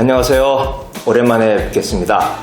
안녕하세요. 오랜만에 뵙겠습니다.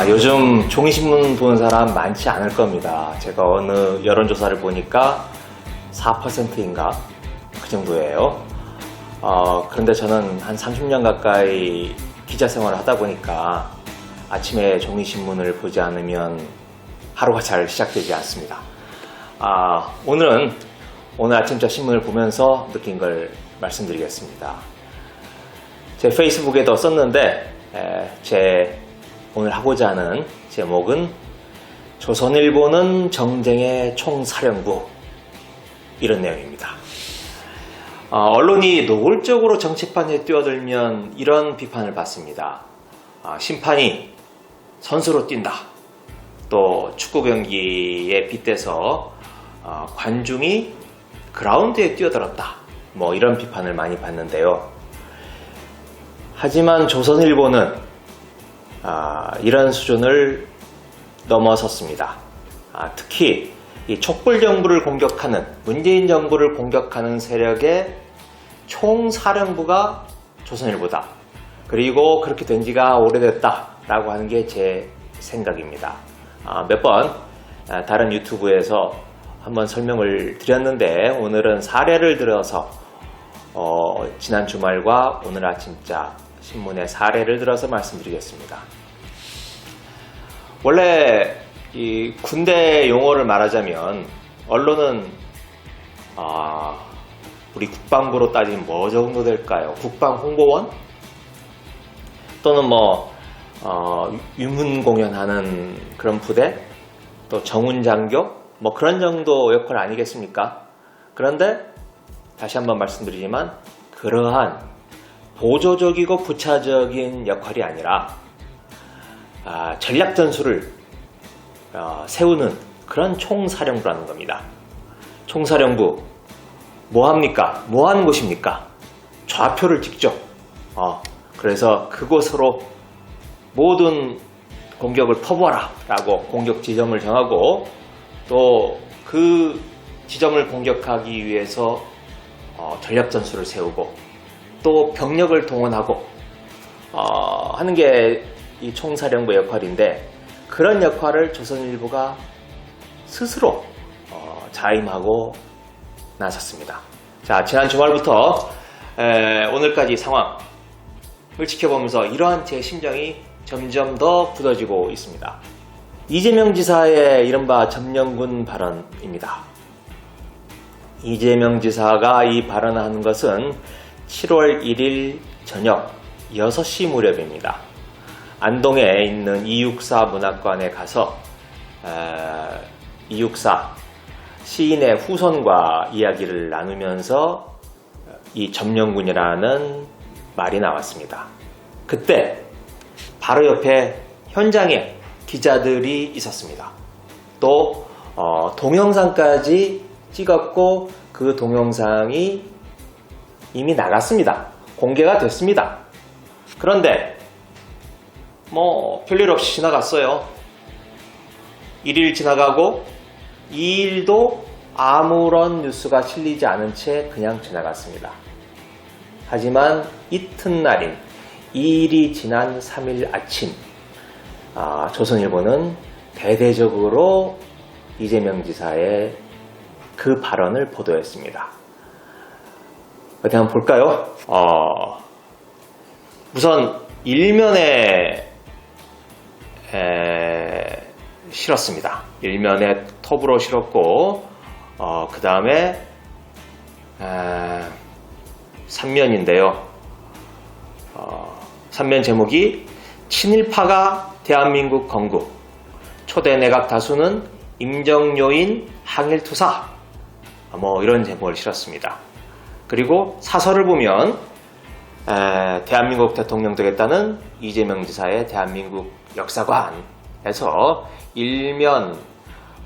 요즘 종이신문 보는 사람 많지 않을 겁니다. 제가 어느 여론조사를 보니까 4%인가 그 정도예요. 그런데 저는 한 30년 가까이 기자 생활을 하다 보니까 아침에 종이신문을 보지 않으면 하루가 잘 시작되지 않습니다. 오늘 아침자 신문을 보면서 느낀 걸 말씀드리겠습니다. 제 페이스북에도 썼는데 오늘 하고자 하는 제목은 조선일보는 정쟁의 총사령부, 이런 내용입니다. 언론이 노골적으로 정치판에 뛰어들면 이런 비판을 받습니다. 심판이 선수로 뛴다. 또 축구 경기에 빗대서 관중이 그라운드에 뛰어들었다. 이런 비판을 많이 받는데요. 하지만 조선일보는 이런 수준을 넘어섰습니다. 특히 이 촛불 정부를 공격하는, 문재인 정부를 공격하는 세력의 총사령부가 조선일보다. 그리고 그렇게 된 지가 오래됐다라고 하는 게 제 생각입니다. 몇 번 다른 유튜브에서 한번 설명을 드렸는데, 오늘은 사례를 들어서 지난 주말과 오늘 아침자 신문의 사례를 들어서 말씀드리겠습니다. 원래 이 군대 용어를 말하자면 언론은 우리 국방부로 따지면 뭐 정도 될까요? 국방홍보원? 또는 유문 공연하는 그런 부대? 또 정훈장교? 그런 정도 역할 아니겠습니까? 그런데 다시 한번 말씀드리지만 그러한 보조적이고 부차적인 역할이 아니라 전략 전술을 세우는 그런 총사령부라는 겁니다. 총사령부 뭐 합니까? 뭐 하는 곳입니까? 좌표를 직접 그래서 그곳으로 모든 공격을 퍼부어라 라고 공격 지점을 정하고, 또 그 지점을 공격하기 위해서 전략 전술을 세우고 또 병력을 동원하고 하는 게 이 총사령부 역할인데, 그런 역할을 조선일보가 스스로 자임하고 나섰습니다. 자, 지난 주말부터 오늘까지 상황을 지켜보면서 이러한 제 심정이 점점 더 굳어지고 있습니다. 이재명 지사의 이른바 점령군 발언입니다. 이재명 지사가 이 발언을 하는 것은 7월 1일 저녁 6시 무렵입니다. 안동에 있는 264 문학관에 가서 264 시인의 후손과 이야기를 나누면서 이 점령군이라는 말이 나왔습니다. 그때 바로 옆에 현장에 기자들이 있었습니다. 또 동영상까지 찍었고, 그 동영상이 이미 나갔습니다. 공개가 됐습니다. 그런데 별일 없이 지나갔어요. 1일 지나가고 2일도 아무런 뉴스가 실리지 않은 채 그냥 지나갔습니다. 하지만 이튿날인 2일이 지난 3일 아침, 조선일보는 대대적으로 이재명 지사의 그 발언을 보도했습니다. 어디 한번 볼까요? 우선 일면에 실었습니다. 일면에 톱으로 실었고, 그 다음에 3면인데요. 3면 제목이 친일파가 대한민국 건국, 초대 내각 다수는 임정요인 항일투사, 이런 제목을 실었습니다. 그리고 사설을 보면 대한민국 대통령 되겠다는 이재명 지사의 대한민국 역사관에서 1면,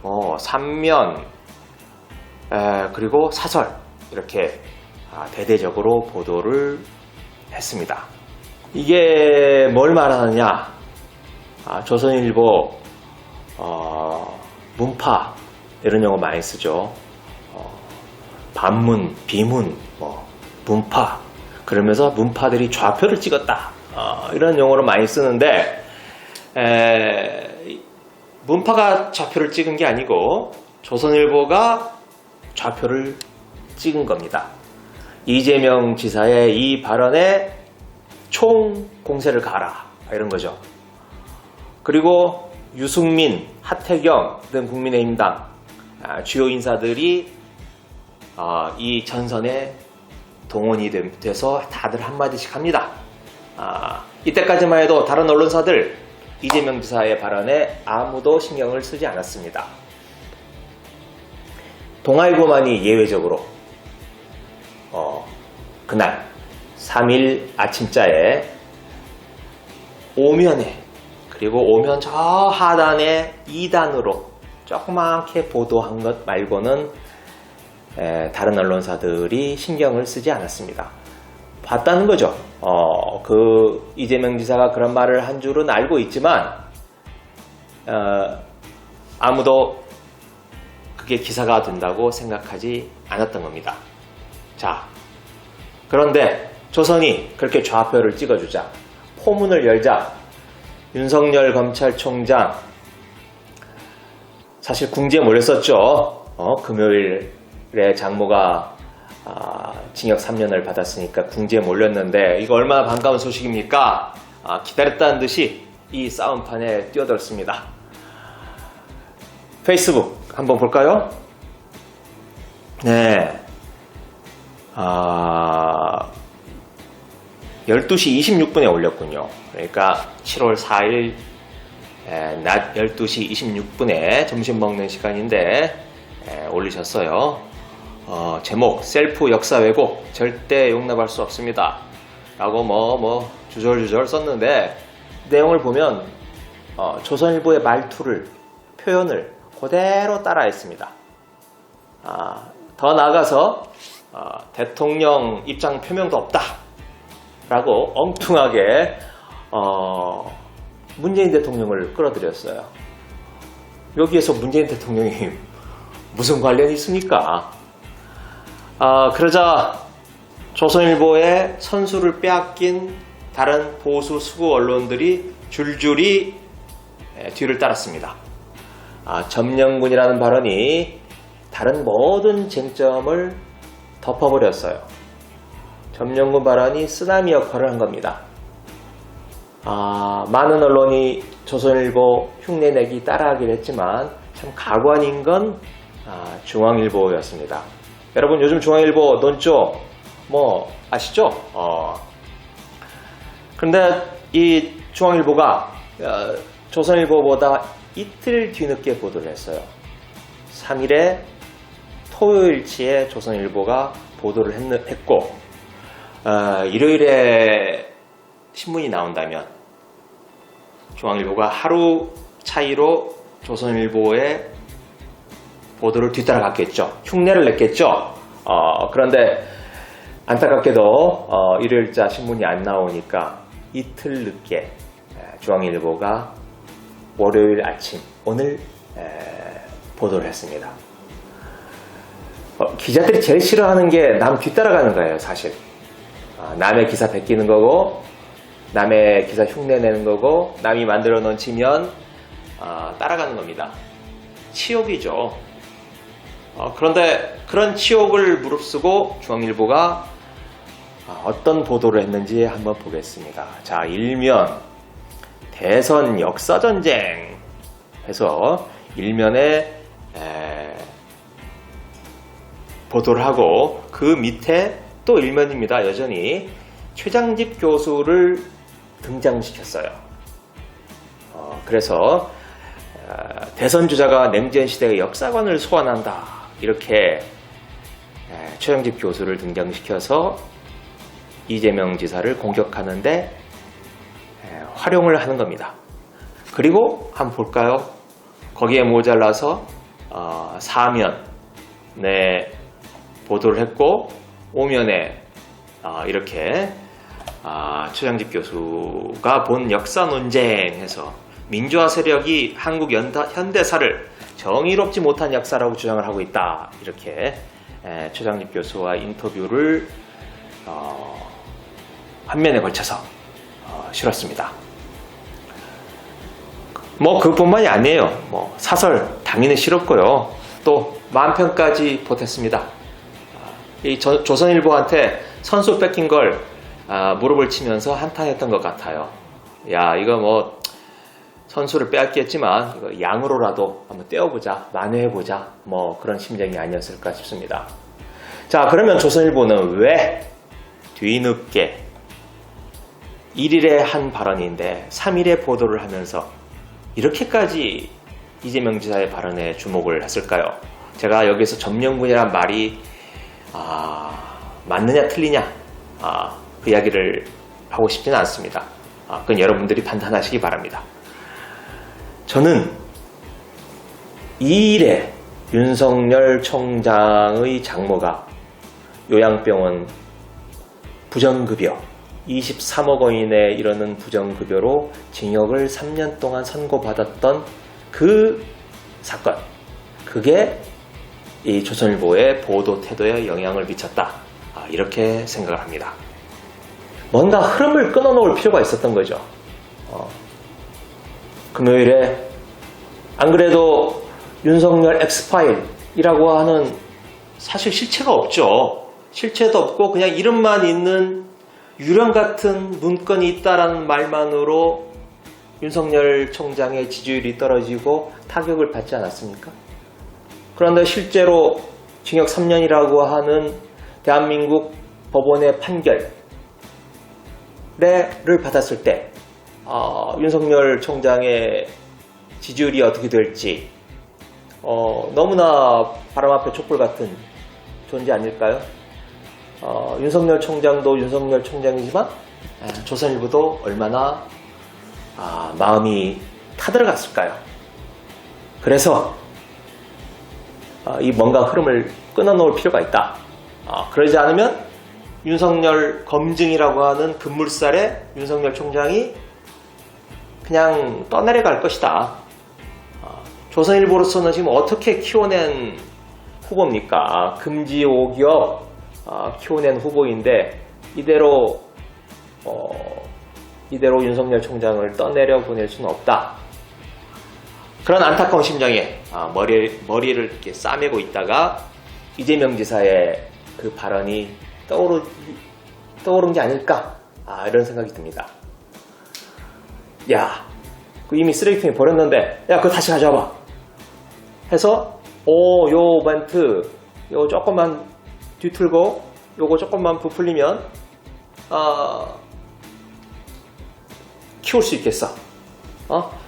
3면, 그리고 사설, 이렇게 대대적으로 보도를 했습니다. 이게 뭘 말하느냐? 조선일보 문파, 이런 용어 많이 쓰죠. 반문, 비문, 문파, 그러면서 문파들이 좌표를 찍었다, 이런 용어를 많이 쓰는데 문파가 좌표를 찍은 게 아니고 조선일보가 좌표를 찍은 겁니다. 이재명 지사의 이 발언에 총 공세를 가라 이런 거죠. 그리고 유승민, 하태경 등 국민의힘당 주요 인사들이 이 전선에 동원이 돼서 다들 한마디씩 합니다. 이때까지만 해도 다른 언론사들 이재명 지사의 발언에 아무도 신경을 쓰지 않았습니다. 동아일보만이 예외적으로 그날 3일 아침자에 오면에 그리고 오면 저 하단에 2단으로 조그맣게 보도한 것 말고는 다른 언론사들이 신경을 쓰지 않았습니다. 봤다는 거죠. 그 이재명 지사가 그런 말을 한 줄은 알고 있지만 아무도 그게 기사가 된다고 생각하지 않았던 겁니다. 자, 그런데 조선이 그렇게 좌표를 찍어주자, 포문을 열자, 윤석열 검찰총장 사실 궁지에 몰렸었죠. 금요일에 장모가 징역 3년을 받았으니까 궁지에 몰렸는데 이거 얼마나 반가운 소식입니까? 기다렸다는 듯이 이 싸움판에 뛰어들었습니다. 페이스북 한번 볼까요? 네. 12시 26분에 올렸군요. 그러니까 7월 4일 낮 12시 26분에 점심 먹는 시간인데 올리셨어요. 제목 셀프 역사 왜곡 절대 용납할 수 없습니다 라고 주절주절 썼는데 내용을 보면 조선일보의 말투를 표현을 그대로 따라했습니다. 더 나아가서 대통령 입장 표명도 없다 라고 엉뚱하게 문재인 대통령을 끌어들였어요. 여기에서 문재인 대통령이 무슨 관련이 있습니까? 그러자 조선일보의 선수를 빼앗긴 다른 보수 수구 언론들이 줄줄이 뒤를 따랐습니다. 점령군이라는 발언이 다른 모든 쟁점을 덮어버렸어요. 점령군 발언이 쓰나미 역할을 한 겁니다. 많은 언론이 조선일보 흉내내기 따라하긴 했지만 참 가관인 건 중앙일보였습니다. 여러분 요즘 중앙일보 논조 아시죠? 그런데 이 중앙일보가 조선일보보다 이틀 뒤늦게 보도를 했어요. 3일에 토요일치에 조선일보가 보도를 했고 일요일에 신문이 나온다면 중앙일보가 하루 차이로 조선일보의 보도를 뒤따라갔겠죠. 흉내를 냈겠죠. 그런데 안타깝게도 일요일자 신문이 안 나오니까 이틀 늦게 중앙일보가 월요일 아침 오늘 보도를 했습니다. 기자들이 제일 싫어하는 게 남 뒤따라가는 거예요. 사실 남의 기사 베끼는 거고 남의 기사 흉내내는 거고 남이 만들어 놓은 치면 따라가는 겁니다. 치욕이죠. 그런데 그런 치욕을 무릅쓰고 중앙일보가 어떤 보도를 했는지 한번 보겠습니다. 자, 일면 대선 역사전쟁 해서 일면에 보도를 하고 그 밑에 또 일면입니다. 여전히 최장집 교수를 등장시켰어요. 그래서 대선 주자가 냉전 시대의 역사관을 소환한다 이렇게 최장집 교수를 등장시켜서 이재명 지사를 공격하는데 활용을 하는 겁니다. 그리고 한번 볼까요? 거기에 모자라서 사면에 보도를 했고 오면에 이렇게 최장집 교수가 본 역사 논쟁에서 민주화 세력이 한국 현대사를 정의롭지 못한 역사라고 주장을 하고 있다. 이렇게 최장집 교수와 인터뷰를 한 면에 걸쳐서 싫었습니다. 뭐 그뿐만이 아니에요. 뭐 사설 당연히 싫었고요. 또 만편까지 보탰습니다. 이 조선일보한테 선수 뺏긴 걸 무릎을 치면서 한탄했던 것 같아요. 야, 이거 뭐 선수를 빼앗겼지만 이거 양으로라도 한번 떼어보자, 만회해보자, 뭐 그런 심정이 아니었을까 싶습니다. 자, 그러면 조선일보는 왜 뒤늦게 1일에 한 발언인데 3일에 보도를 하면서 이렇게까지 이재명 지사의 발언에 주목을 했을까요? 제가 여기서 점령군이란 말이 맞느냐 틀리냐 그 이야기를 하고 싶지는 않습니다. 그건 여러분들이 판단하시기 바랍니다. 저는 2일에 윤석열 총장의 장모가 요양병원 부정급여 23억 원에 이르는 부정급여로 징역을 3년 동안 선고받았던 그 사건, 그게 이 조선일보의 보도 태도에 영향을 미쳤다, 이렇게 생각을 합니다. 뭔가 흐름을 끊어놓을 필요가 있었던 거죠. 금요일에 안 그래도 윤석열 엑스파일이라고 하는 사실 실체가 없죠. 실체도 없고 그냥 이름만 있는 유령 같은 문건이 있다라는 말만으로 윤석열 총장의 지지율이 떨어지고 타격을 받지 않았습니까? 그런데 실제로 징역 3년이라고 하는 대한민국 법원의 판결을 받았을 때 윤석열 총장의 지지율이 어떻게 될지 너무나 바람 앞에 촛불 같은 존재 아닐까요? 윤석열 총장도 윤석열 총장이지만 조선일보도 얼마나 마음이 타들어갔을까요? 그래서 이 뭔가 흐름을 끊어놓을 필요가 있다. 그러지 않으면 윤석열 검증이라고 하는 급물살에 윤석열 총장이 그냥 떠내려갈 것이다. 조선일보로서는 지금 어떻게 키워낸 후보입니까? 금지 5기업 키워낸 후보인데 이대로 윤석열 총장을 떠내려 보낼 수는 없다. 그런 안타까운 심정에 머리를 이렇게 싸매고 있다가 이재명 지사의 그 발언이 떠오른 게 아닐까, 이런 생각이 듭니다. 야, 이미 쓰레기통에 버렸는데 야, 그거 다시 가져와봐 해서 요 멘트 요 조금만 뒤틀고 요거 조금만 부풀리면 키울 수 있겠어.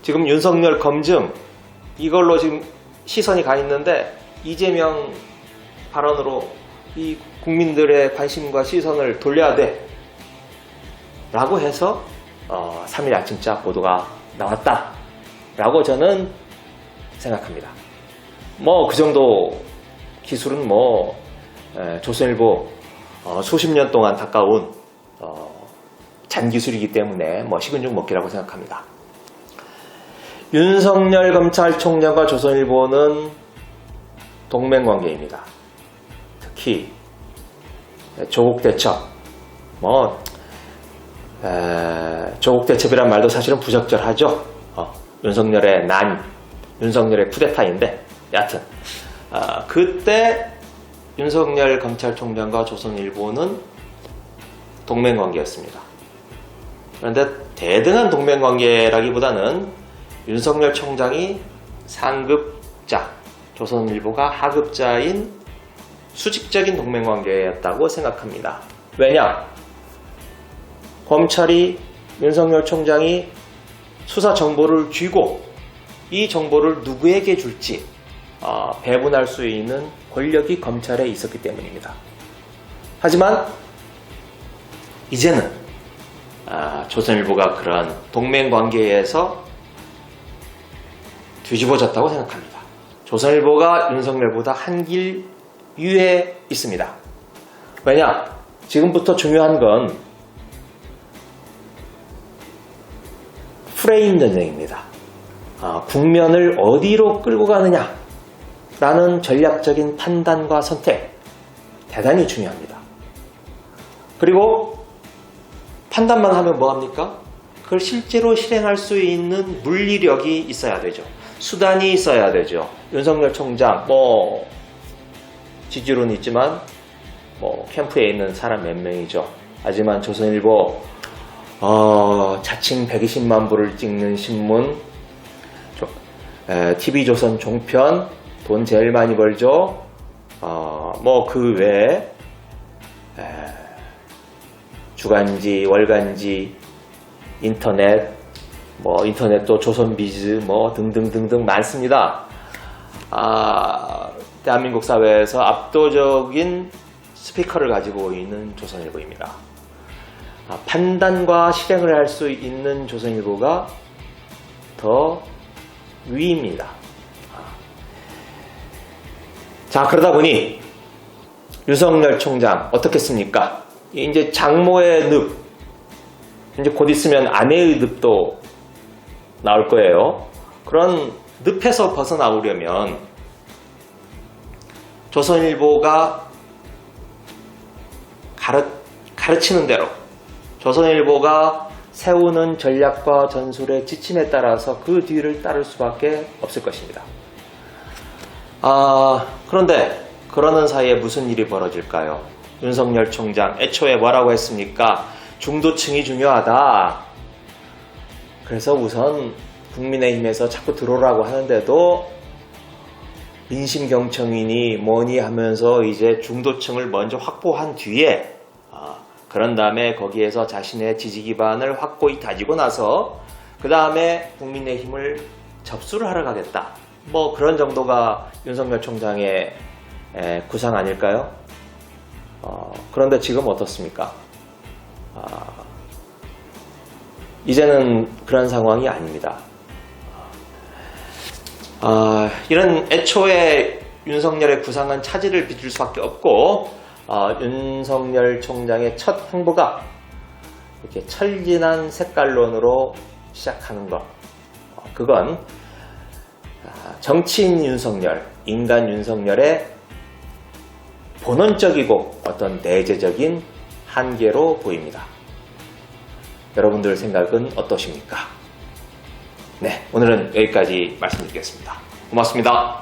지금 윤석열 검증 이걸로 지금 시선이 가 있는데 이재명 발언으로 이 국민들의 관심과 시선을 돌려야 돼 라고 해서 3일 아침자 보도가 나왔다 라고 저는 생각합니다. 뭐 그 정도 기술은 뭐 조선일보 수십 년 동안 닦아온 잔기술이기 때문에 뭐 식은 죽 먹기라고 생각합니다. 윤석열 검찰총장과 조선일보는 동맹관계입니다. 특히 조국 대첩, 조국 대첩이란 말도 사실은 부적절하죠. 윤석열의 윤석열의 쿠데타인데, 여하튼 그때 윤석열 검찰총장과 조선일보는 동맹관계였습니다. 그런데 대등한 동맹관계라기보다는 윤석열 총장이 상급자, 조선일보가 하급자인 수직적인 동맹관계였다고 생각합니다. 왜냐? 검찰이 윤석열 총장이 수사 정보를 쥐고 이 정보를 누구에게 줄지 배분할 수 있는 권력이 검찰에 있었기 때문입니다. 하지만 이제는 조선일보가 그런 동맹관계에서 뒤집어졌다고 생각합니다. 조선일보가 윤석열보다 한 길 위에 있습니다. 왜냐? 지금부터 중요한 건 프레임 전쟁입니다. 국면을 어디로 끌고 가느냐 라는 전략적인 판단과 선택, 대단히 중요합니다. 그리고 판단만 하면 뭐합니까? 그걸 실제로 실행할 수 있는 물리력이 있어야 되죠. 수단이 있어야 되죠. 윤석열 총장 지지로는 있지만 캠프에 있는 사람 몇 명이죠. 하지만 조선일보 자칭 120만 부를 찍는 신문, TV조선 종편 돈 제일 많이 벌죠. 그 외에 주간지, 월간지, 인터넷도 조선비즈 등등등등 많습니다. 대한민국 사회에서 압도적인 스피커를 가지고 있는 조선일보입니다. 판단과 실행을 할 수 있는 조선일보가 더 위입니다. 자, 그러다 보니 윤석열 총장 어떻겠습니까? 이제 장모의 늪, 이제 곧 있으면 아내의 늪도 나올 거예요. 그런 늪에서 벗어나오려면 조선일보가 가르치는 대로, 조선일보가 세우는 전략과 전술의 지침에 따라서 그 뒤를 따를 수밖에 없을 것입니다. 그런데 그러는 사이에 무슨 일이 벌어질까요? 윤석열 총장 애초에 뭐라고 했습니까? 중도층이 중요하다. 그래서 우선 국민의힘에서 자꾸 들어오라고 하는데도 민심경청이니 뭐니 하면서 이제 중도층을 먼저 확보한 뒤에 그런 다음에 거기에서 자신의 지지 기반을 확고히 다지고 나서 그 다음에 국민의힘을 접수를 하러 가겠다. 그런 정도가 윤석열 총장의 구상 아닐까요? 그런데 지금 어떻습니까? 이제는 그런 상황이 아닙니다. 이런 애초에 윤석열의 구상은 차질을 빚을 수밖에 없고 윤석열 총장의 첫 행보가 이렇게 철진한 색깔론으로 시작하는 것, 그건 정치인 윤석열, 인간 윤석열의 본원적이고 어떤 내재적인 한계로 보입니다. 여러분들 생각은 어떠십니까? 네, 오늘은 여기까지 말씀드리겠습니다. 고맙습니다.